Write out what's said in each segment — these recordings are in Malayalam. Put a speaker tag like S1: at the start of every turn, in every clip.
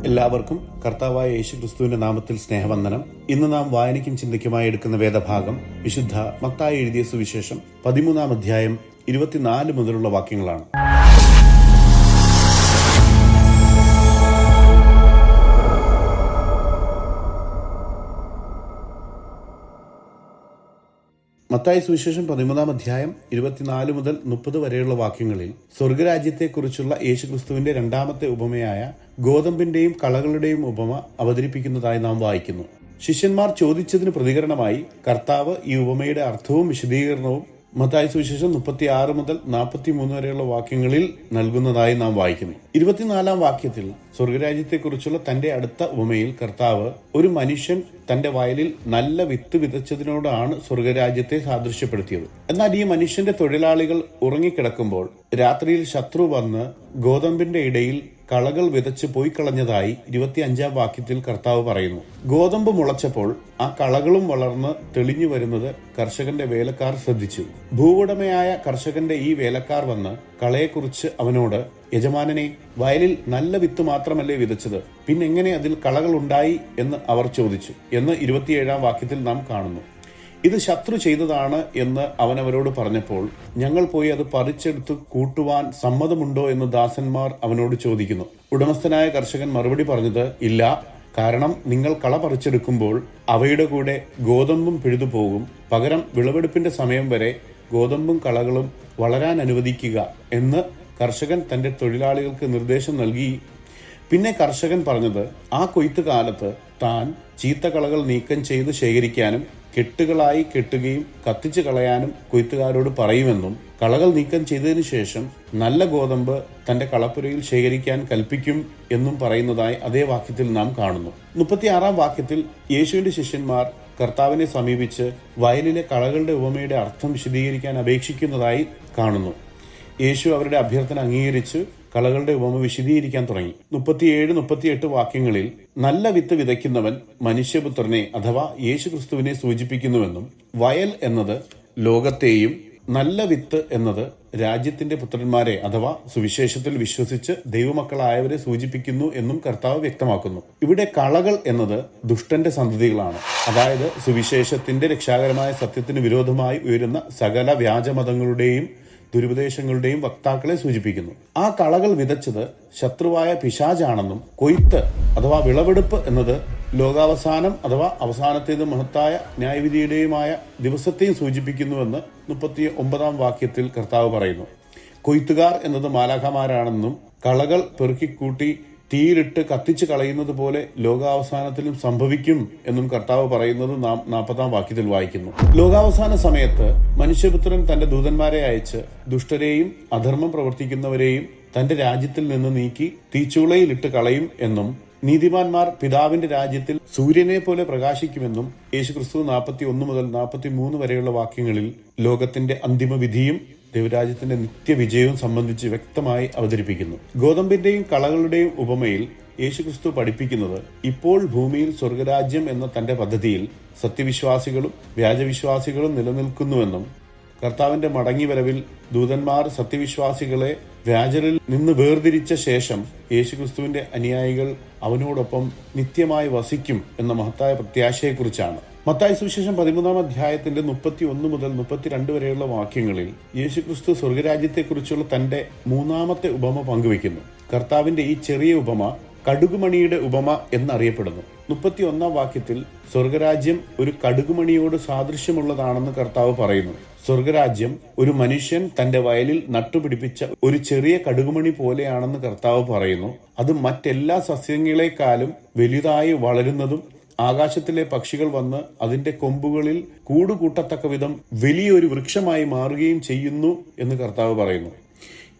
S1: എല്ലാവർക്കും കർത്താവായ യേശുക്രിസ്തുവിന്റെ നാമത്തിൽ സ്നേഹവന്ദനം. ഇന്ന് നാം വായനയ്ക്കും ചിന്തയ്ക്കുമായി എടുക്കുന്ന വേദഭാഗം വിശുദ്ധ മത്തായി എഴുതിയ സുവിശേഷം 13-ാം അധ്യായം 24 മുതലുള്ള വാക്യങ്ങളാണ്. മത്തായി സുവിശേഷം 13-ാം അധ്യായം 24 മുതൽ 30 വരെയുള്ള വാക്യങ്ങളിൽ സ്വർഗരാജ്യത്തെക്കുറിച്ചുള്ള യേശുക്രിസ്തുവിന്റെ രണ്ടാമത്തെ ഉപമയായ ഗോതമ്പിന്റെയും കളകളുടെയും ഉപമ അവതരിപ്പിക്കുന്നതായി നാം വായിക്കുന്നു. ശിഷ്യന്മാർ ചോദിച്ചതിന് പ്രതികരണമായി കർത്താവ് ഈ ഉപമയുടെ അർത്ഥവും വിശദീകരണവും മത്തായി സുവിശേഷം 36 മുതൽ 43 വരെയുള്ള വാക്യങ്ങളിൽ നൽകുന്നതായി നാം വായിക്കുന്നു. 24-ാം വാക്യത്തിൽ സ്വർഗരാജ്യത്തെക്കുറിച്ചുള്ള തന്റെ അടുത്ത ഉപമയിൽ കർത്താവ് ഒരു മനുഷ്യൻ തന്റെ വയലിൽ നല്ല വിത്ത് വിതച്ചതിനോടാണ് സ്വർഗരാജ്യത്തെ സാദൃശ്യപ്പെടുത്തിയത്. എന്നാൽ ഈ മനുഷ്യന്റെ തൊഴിലാളികൾ ഉറങ്ങിക്കിടക്കുമ്പോൾ രാത്രിയിൽ ശത്രു വന്ന് ഗോതമ്പിന്റെ ഇടയിൽ കളകൾ വിതച്ച് പോയി കളഞ്ഞതായി 25-ാം വാക്യത്തിൽ കർത്താവ് പറയുന്നു. ഗോതമ്പ് മുളച്ചപ്പോൾ ആ കളകളും വളർന്ന് തെളിഞ്ഞു വരുന്നത് കർഷകന്റെ വേലക്കാർ ശ്രദ്ധിച്ചു. ഭൂവുടമയായ കർഷകന്റെ ഈ വേലക്കാർ വന്ന് കളയെക്കുറിച്ച് അവനോട്, യജമാനനെ, വയലിൽ നല്ല വിത്ത് മാത്രമല്ലേ വിതച്ചത്, പിന്നെങ്ങനെ അതിൽ കളകൾ ഉണ്ടായി എന്ന് അവർ ചോദിച്ചു എന്ന് 27-ാം വാക്യത്തിൽ നാം കാണുന്നു. ഇത് ശത്രു ചെയ്തതാണ് എന്ന് അവൻ അവരോട് പറഞ്ഞപ്പോൾ, ഞങ്ങൾ പോയി അത് പറിച്ചെടുത്ത് കൂട്ടുവാൻ സമ്മതമുണ്ടോ എന്ന് ദാസന്മാർ അവനോട് ചോദിക്കുന്നു. ഉടമസ്ഥനായ കർഷകൻ മറുപടി പറഞ്ഞത്, ഇല്ല, കാരണം നിങ്ങൾ കള പറിച്ചെടുക്കുമ്പോൾ അവയുടെ കൂടെ ഗോതമ്പും പിഴുതുപോകും. പകരം വിളവെടുപ്പിന്റെ സമയം വരെ ഗോതമ്പും കളകളും വളരാൻ അനുവദിക്കുക എന്ന് കർഷകൻ തന്റെ തൊഴിലാളികൾക്ക് നിർദ്ദേശം നൽകി. പിന്നെ കർഷകൻ പറഞ്ഞത്, ആ കൊയ്ത്ത് കാലത്ത് താൻ ചീത്തകളകൾ നീക്കം ചെയ്ത് ശേഖരിക്കാനും കെട്ടുകളായി കെട്ടുകയും കത്തിച്ചു കളയാനും കൊയ്ത്തുകാരോട് പറയുമെന്നും കളകൾ നീക്കം ചെയ്തതിനു ശേഷം നല്ല ഗോതമ്പ് തന്റെ കളപ്പുരയിൽ ശേഖരിക്കാൻ കൽപ്പിക്കും എന്നും പറയുന്നതായി അതേ വാക്യത്തിൽ നാം കാണുന്നു. 36-ാം വാക്യത്തിൽ യേശുവിന്റെ ശിഷ്യന്മാർ കർത്താവിനെ സമീപിച്ച് വയലിലെ കളകളുടെ ഉപമയുടെ അർത്ഥം വിശദീകരിക്കാൻ അപേക്ഷിക്കുന്നതായി കാണുന്നു. യേശു അവരുടെ അഭ്യർത്ഥന അംഗീകരിച്ച് കളകളുടെ ഉപമ വിശദീകരിക്കാൻ തുടങ്ങി. 37-38 വാക്യങ്ങളിൽ നല്ല വിത്ത് വിതയ്ക്കുന്നവൻ മനുഷ്യപുത്രനെ അഥവാ യേശുക്രിസ്തുവിനെ സൂചിപ്പിക്കുന്നുവെന്നും വയൽ എന്നത് ലോകത്തെയും നല്ല വിത്ത് എന്നത് രാജ്യത്തിന്റെ പുത്രന്മാരെ അഥവാ സുവിശേഷത്തിൽ വിശ്വസിച്ച് ദൈവമക്കളായവരെ സൂചിപ്പിക്കുന്നു എന്നും കർത്താവ് വ്യക്തമാക്കുന്നു. ഇവിടെ കളകൾ എന്നത് ദുഷ്ടന്റെ സന്തതികളാണ്. അതായത് സുവിശേഷത്തിന്റെ രക്ഷാകരമായ സത്യത്തിന് വിരോധമായി ഉയരുന്ന സകല വ്യാജമതങ്ങളുടെയും ദുരുപദേശങ്ങളുടെയും വക്താക്കളെ സൂചിപ്പിക്കുന്നു. ആ കളകൾ വിതച്ചത് ശത്രുവായ പിശാചാണെന്നും കൊയ്ത്ത് അഥവാ വിളവെടുപ്പ് എന്നത് ലോകാവസാനം അഥവാ അവസാനത്തേത് മഹത്തായ ന്യായവിധിയുടെയുമായ ദിവസത്തെയും സൂചിപ്പിക്കുന്നുവെന്ന് 39-ാം വാക്യത്തിൽ കർത്താവ് പറയുന്നു. കൊയ്ത്തുകാർ എന്നത് മാലാഖമാരാണെന്നും കളകൾ പെറുക്കിക്കൂട്ടി തീയിലിട്ട് കത്തിച്ചു കളയുന്നത് പോലെ ലോകാവസാനത്തിലും സംഭവിക്കും എന്നും കർത്താവ് പറയുന്നത് നാം 40-ാം വാക്യത്തിൽ വായിക്കുന്നു. ലോകാവസാന സമയത്ത് മനുഷ്യപുത്രൻ തന്റെ ദൂതന്മാരെ അയച്ച് ദുഷ്ടരെയും അധർമ്മം പ്രവർത്തിക്കുന്നവരെയും തന്റെ രാജ്യത്തിൽ നിന്ന് നീക്കി തീച്ചൂളയിലിട്ട് കളയും എന്നും നീതിമാന്മാർ പിതാവിന്റെ രാജ്യത്തിൽ സൂര്യനെ പോലെ പ്രകാശിക്കുമെന്നും യേശുക്രിസ്തു 41 മുതൽ 43 വരെയുള്ള വാക്യങ്ങളിൽ ലോകത്തിന്റെ അന്തിമ വിധിയും ദൈവരാജ്യത്തിന്റെ നിത്യവിജയവും സംബന്ധിച്ച് വ്യക്തമായി അവതരിപ്പിക്കുന്നു. ഗോതമ്പിന്റെയും കളകളുടെയും ഉപമയിൽ യേശുക്രിസ്തു പഠിപ്പിക്കുന്നത് ഇപ്പോൾ ഭൂമിയിൽ സ്വർഗരാജ്യം എന്ന തന്റെ പദ്ധതിയിൽ സത്യവിശ്വാസികളും വ്യാജവിശ്വാസികളും നിലനിൽക്കുന്നുവെന്നും കർത്താവിന്റെ മടങ്ങിവരവിൽ ദൂതന്മാർ സത്യവിശ്വാസികളെ വ്യാജരിൽ നിന്ന് വേർതിരിച്ച ശേഷം യേശുക്രിസ്തുവിന്റെ അനുയായികൾ അവനോടൊപ്പം നിത്യമായി വസിക്കും എന്ന മഹത്തായ പ്രത്യാശയെക്കുറിച്ചാണ്. മത്തായി സുവിശേഷം 13-ാം അധ്യായത്തിന്റെ 31 മുതൽ 32 വരെയുള്ള വാക്യങ്ങളിൽ യേശുക്രിസ്തു സ്വർഗരാജ്യത്തെക്കുറിച്ചുള്ള തന്റെ മൂന്നാമത്തെ ഉപമ പങ്കുവയ്ക്കുന്നു. കർത്താവിന്റെ ഈ ചെറിയ ഉപമ കടുകുമണിയുടെ ഉപമ എന്നറിയപ്പെടുന്നു. 31-ാം വാക്യത്തിൽ സ്വർഗരാജ്യം ഒരു കടുകുമണിയോട് സാദൃശ്യമുള്ളതാണെന്ന് കർത്താവ് പറയുന്നു. സ്വർഗരാജ്യം ഒരു മനുഷ്യൻ തന്റെ വയലിൽ നട്ടുപിടിപ്പിച്ച ഒരു ചെറിയ കടുകുമണി പോലെയാണെന്ന് കർത്താവ് പറയുന്നു. അത് മറ്റെല്ലാ സസ്യങ്ങളെക്കാളും വലുതായി വളരുന്നതും ആകാശത്തിലെ പക്ഷികൾ വന്ന് അതിന്റെ കൊമ്പുകളിൽ കൂടുകൂട്ടത്തക്ക വിധം വലിയൊരു വൃക്ഷമായി മാറുകയും ചെയ്യുന്നു എന്ന് കർത്താവ് പറയുന്നു.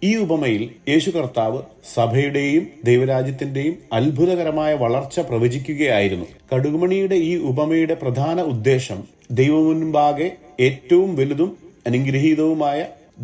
S1: ഈ ഉപമയിൽ യേശു കർത്താവ് സഭയുടെയും ദൈവരാജ്യത്തിന്റെയും അത്ഭുതകരമായ വളർച്ച പ്രവചിക്കുകയായിരുന്നു. കടുകുമണിയുടെ ഈ ഉപമയുടെ പ്രധാന ഉദ്ദേശം ദൈവമുൻപാകെ ഏറ്റവും വലുതും അനുഗ്രഹീതവുമായ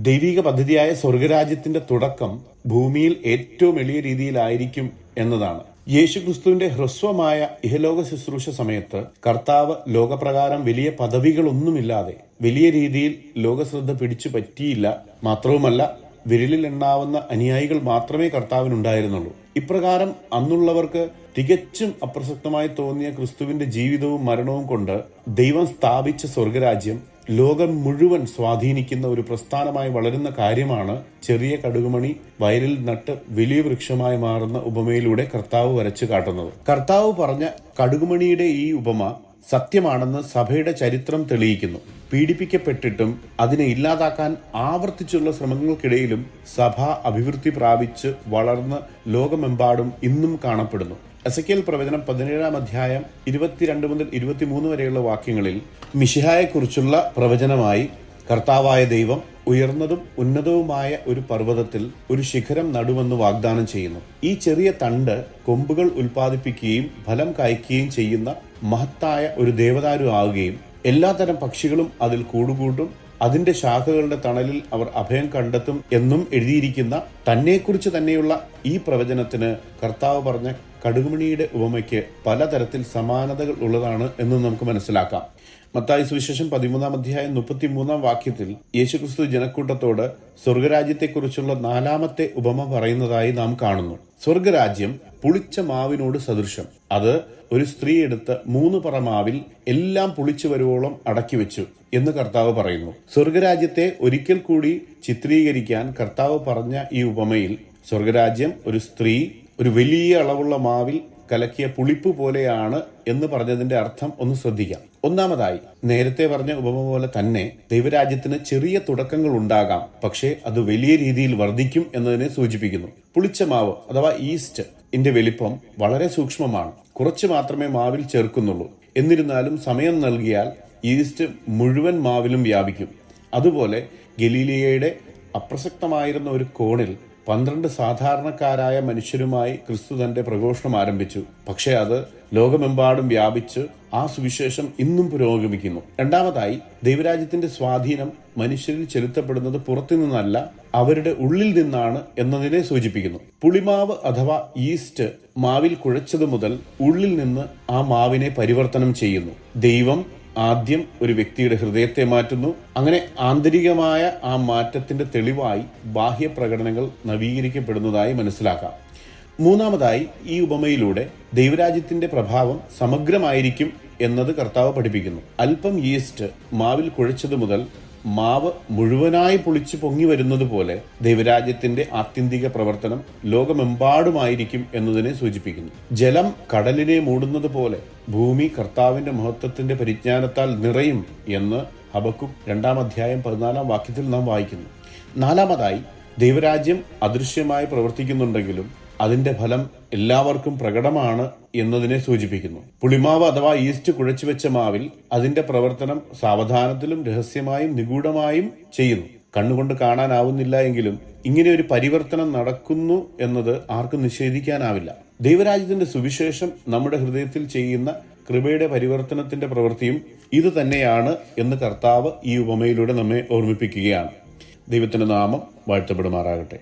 S1: ദൈവിക പദ്ധതിയായ സ്വർഗരാജ്യത്തിന്റെ തുടക്കം ഭൂമിയിൽ ഏറ്റവും എളിയ രീതിയിലായിരിക്കും എന്നതാണ്. യേശുക്രിസ്തുവിന്റെ ഹ്രസ്വമായ ഇഹലോക ശുശ്രൂഷ സമയത്ത് കർത്താവ് ലോകപ്രകാരം വലിയ പദവികളൊന്നുമില്ലാതെ വലിയ രീതിയിൽ ലോകശ്രദ്ധ പിടിച്ചു പറ്റിയില്ല. മാത്രവുമല്ല, വിരലിൽ എണ്ണാവുന്ന അനുയായികൾ മാത്രമേ കർത്താവിനുണ്ടായിരുന്നുള്ളൂ. ഇപ്രകാരം അന്നുള്ളവർക്ക് തികച്ചും അപ്രസക്തമായി തോന്നിയ ക്രിസ്തുവിന്റെ ജീവിതവും മരണവും കൊണ്ട് ദൈവം സ്ഥാപിച്ച സ്വർഗരാജ്യം ലോകം മുഴുവൻ സ്വാധീനിക്കുന്ന ഒരു പ്രസ്ഥാനമായി വളരുന്ന കാര്യമാണ് ചെറിയ കടുകുമണി വയലിൽ നട്ട് വലിയ വൃക്ഷമായി മാറുന്ന ഉപമയിലൂടെ കർത്താവ് വരച്ചു കാട്ടുന്നത്. കർത്താവ് പറഞ്ഞ കടുകുമണിയുടെ ഈ ഉപമ സത്യമാണെന്ന് സഭയുടെ ചരിത്രം തെളിയിക്കുന്നു. പീഡിപ്പിക്കപ്പെട്ടിട്ടും അതിനെ ഇല്ലാതാക്കാൻ ആവർത്തിച്ചുള്ള ശ്രമങ്ങൾക്കിടയിലും സഭ അഭിവൃദ്ധി പ്രാപിച്ച് വളർന്ന് ലോകമെമ്പാടും ഇന്നും കാണപ്പെടുന്നു. എസെക്കിയേൽ പ്രവചനം 17 അധ്യായം 22 മുതൽ 23 വരെയുള്ള വാക്യങ്ങളിൽ മിശിഹായെക്കുറിച്ചുള്ള പ്രവചനമായി കർത്താവായ ദൈവം ഉയർന്നതും ഉന്നതവുമായ ഒരു പർവ്വതത്തിൽ ഒരു ശിഖരം നടുമെന്ന് വാഗ്ദാനം ചെയ്യുന്നു. ഈ ചെറിയ തണ്ട് കൊമ്പുകൾ ഉൽപ്പാദിപ്പിക്കുകയും ഫലം കായ്ക്കുകയും ചെയ്യുന്ന മഹത്തായ ഒരു ദേവദാരു ആവുകയും എല്ലാത്തരം പക്ഷികളും അതിൽ കൂടുകൂട്ടും. അതിന്റെ ശാഖകളുടെ തണലിൽ അവർ അഭയം കണ്ടെത്തും എന്നും എഴുതിയിരിക്കുന്ന തന്നെക്കുറിച്ച് തന്നെയുള്ള ഈ പ്രവചനത്തിന് കർത്താവ് പറഞ്ഞ കടുകുമണിയുടെ ഉപമയ്ക്ക് പലതരത്തിൽ സമാനതകൾ ഉള്ളതാണ് എന്ന് നമുക്ക് മനസ്സിലാക്കാം. മത്തായി സുവിശേഷം 13 അധ്യായം 33 വാക്യത്തിൽ യേശുക്രിസ്തു ജനക്കൂട്ടത്തോട് സ്വർഗരാജ്യത്തെക്കുറിച്ചുള്ള 4ാമത്തെ ഉപമ പറയുന്നതായി നാം കാണുന്നു. സ്വർഗരാജ്യം പുളിച്ച മാവിനോട് സദൃശം. അത് ഒരു സ്ത്രീ എടുത്ത് 3 പറ മാവിൽ എല്ലാം പുളിച്ചു വരുവോളം അടക്കി വെച്ചു എന്ന് കർത്താവ് പറയുന്നു. സ്വർഗരാജ്യത്തെ ഒരിക്കൽ കൂടി ചിത്രീകരിക്കാൻ കർത്താവ് പറഞ്ഞ ഈ ഉപമയിൽ സ്വർഗരാജ്യം ഒരു സ്ത്രീ ഒരു വലിയ അളവുള്ള മാവിൽ കലക്കിയ പുളിപ്പ് പോലെയാണ് എന്ന് പറഞ്ഞതിന്റെ അർത്ഥം ഒന്ന് ശ്രദ്ധിക്കാം. ഒന്നാമതായി, നേരത്തെ പറഞ്ഞ ഉപമ പോലെ തന്നെ ദൈവരാജ്യത്തിന് ചെറിയ തുടക്കങ്ങൾ ഉണ്ടാകാം, പക്ഷേ അത് വലിയ രീതിയിൽ വർദ്ധിക്കും എന്നതിനെ സൂചിപ്പിക്കുന്നു. പുളിച്ച മാവ് അഥവാ ഈസ്റ്റ് ന്റെ വലിപ്പം വളരെ സൂക്ഷ്മമാണ്. കുറച്ച് മാത്രമേ മാവിൽ ചേർക്കുന്നുള്ളൂ. എന്നിരുന്നാലും സമയം നൽകിയാൽ ഈസ്റ്റ് മുഴുവൻ മാവിലും വ്യാപിക്കും. അതുപോലെ ഗലീലിയയുടെ അപ്രസക്തമായിരുന്ന ഒരു കോണിൽ 12 സാധാരണക്കാരായ മനുഷ്യരുമായി ക്രിസ്തു തന്റെ പ്രഘോഷണം ആരംഭിച്ചു. പക്ഷെ അത് ലോകമെമ്പാടും വ്യാപിച്ച് ആ സുവിശേഷം ഇന്നും പുരോഗമിക്കുന്നു. രണ്ടാമതായി, ദൈവരാജ്യത്തിന്റെ സ്വാധീനം മനുഷ്യരിൽ ചെലുത്തപ്പെടുന്നത് പുറത്തു നിന്നല്ല, അവരുടെ ഉള്ളിൽ നിന്നാണ് എന്നതിനെ സൂചിപ്പിക്കുന്നു. പുളിമാവ് അഥവാ ഈസ്റ്റ് മാവിൽ കുഴച്ചതു മുതൽ ഉള്ളിൽ നിന്ന് ആ മാവിനെ പരിവർത്തനം ചെയ്യുന്നു. ദൈവം ആദ്യം ഒരു വ്യക്തിയുടെ ഹൃദയത്തെ മാറ്റുന്നു. അങ്ങനെ ആന്തരികമായ ആ മാറ്റത്തിന്റെ തെളിവായി ബാഹ്യ പ്രകടനങ്ങൾ നവീകരിക്കപ്പെടുന്നതായി മനസ്സിലാക്കാം. മൂന്നാമതായി, ഈ ഉപമയിലൂടെ ദൈവരാജ്യത്തിന്റെ പ്രഭാവം സമഗ്രമായിരിക്കും എന്നത് കർത്താവ് പഠിപ്പിക്കുന്നു. അല്പം ഈസ്റ്റ് മാവിൽ കുഴച്ചതു മുതൽ മാവ് മുഴുവനായി പൊളിച്ചു പൊങ്ങി വരുന്നത് പോലെ ദൈവരാജ്യത്തിന്റെ ആത്യന്തിക പ്രവർത്തനം ലോകമെമ്പാടുമായിരിക്കും എന്നതിനെ സൂചിപ്പിക്കുന്നു. ജലം കടലിനെ മൂടുന്നത് പോലെ ഭൂമി കർത്താവിന്റെ മഹത്വത്തിന്റെ പരിജ്ഞാനത്താൽ നിറയും എന്ന് ഹബക്കുക്ക് 2 അധ്യായം 14 വാക്യത്തിൽ നാം വായിക്കുന്നു. നാലാമതായി, ദൈവരാജ്യം അദൃശ്യമായി പ്രവർത്തിക്കുന്നുണ്ടെങ്കിലും അതിന്റെ ഫലം എല്ലാവർക്കും പ്രകടമാണ് എന്നതിനെ സൂചിപ്പിക്കുന്നു. പുളിമാവ് അഥവാ ഈസ്റ്റ് കുഴച്ചു വെച്ച മാവിൽ അതിന്റെ പ്രവർത്തനം സാവധാനത്തിലും രഹസ്യമായും നിഗൂഢമായും ചെയ്യുന്നു. കണ്ണുകൊണ്ട് കാണാനാവുന്നില്ല എങ്കിലും ഇങ്ങനെ ഒരു പരിവർത്തനം നടക്കുന്നു എന്നത് ആർക്കും നിഷേധിക്കാനാവില്ല. ദൈവരാജ്യത്തിന്റെ സുവിശേഷം നമ്മുടെ ഹൃദയത്തിൽ ചെയ്യുന്ന കൃപയുടെ പരിവർത്തനത്തിന്റെ പ്രവൃത്തിയും ഇത് തന്നെയാണ് എന്ന് കർത്താവ് ഈ ഉപമയിലൂടെ നമ്മെ ഓർമ്മിപ്പിക്കുകയാണ്. ദൈവത്തിന്റെ നാമം വാഴ്ത്തപ്പെടുമാറാകട്ടെ.